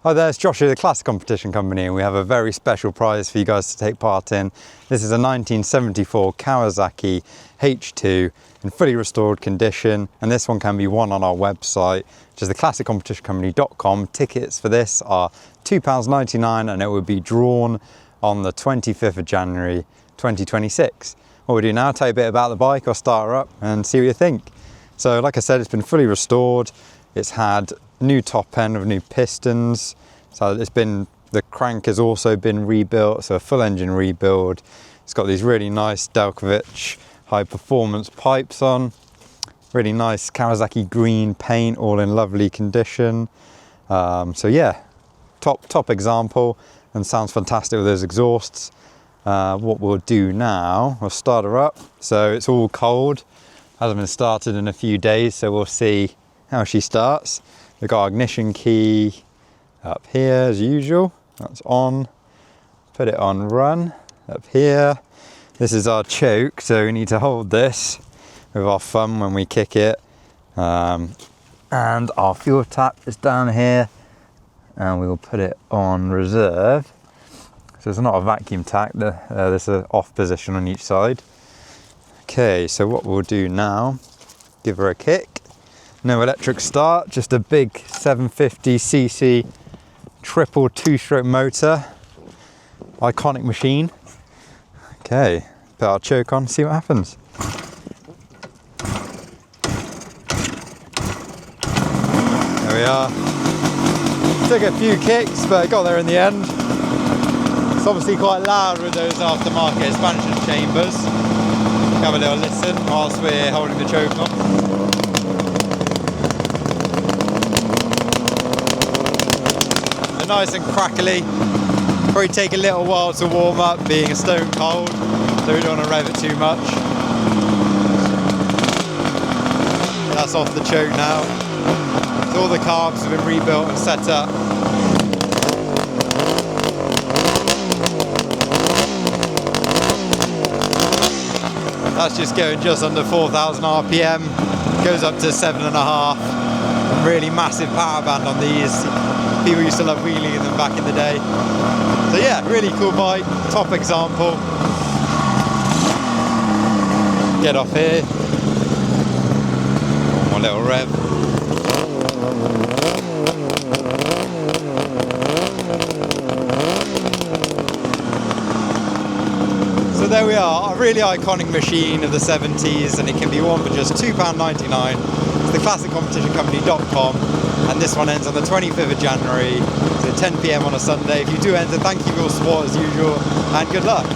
Hi there, it's Josh here, the Classic Competition Company, and we have a very special prize for you guys to take part in. This is a 1974 Kawasaki H2 in fully restored condition, and this one can be won on our website, which is theclassiccompetitioncompany.com. Tickets for this are £2.99 and it will be drawn on the 25th of January 2026. What we'll do now, tell you a bit about the bike, I'll start her up and see what you think. So like I said, it's been fully restored. It's had new top end with new pistons, so the crank has also been rebuilt, so a full engine rebuild. It's got these really nice Delkevic high performance pipes on, really nice Kawasaki green paint, all in lovely condition. So yeah, top example, and sounds fantastic with those exhausts. What we'll do now, we'll start her up. So it's all cold, hasn't been started in a few days, so we'll see how she starts. We've got our ignition key up here as usual. That's on. Put it on run up here. This is our choke, so we need to hold this with our thumb when we kick it. And our fuel tap is down here, and we will put it on reserve. So it's not a vacuum tap, there's an off position on each side. Okay, so what we'll do now, give her a kick. No electric start, just a big 750cc triple two-stroke motor. Iconic machine. Okay, put our choke on, see what happens. There we are. Took a few kicks, but got there in the end. It's obviously quite loud with those aftermarket expansion chambers. Have a little listen whilst we're holding the choke on. Nice and crackly. Probably take a little while to warm up, being a stone cold, so we don't want to rev it too much. That's off the choke now. So all the carbs have been rebuilt and set up. That's just going just under 4,000 RPM, goes up to 7.5. Really massive power band on these. People used to love wheeling in them back in the day. So yeah, really cool bike, top example. Get off here. One little rev. So there we are, a really iconic machine of the 70s, and it can be won for just £2.99. It's theclassiccompetitioncompany.com, and this one ends on the 25th of January, so 10 PM on a Sunday. If you do enter, thank you for your support as usual, and good luck.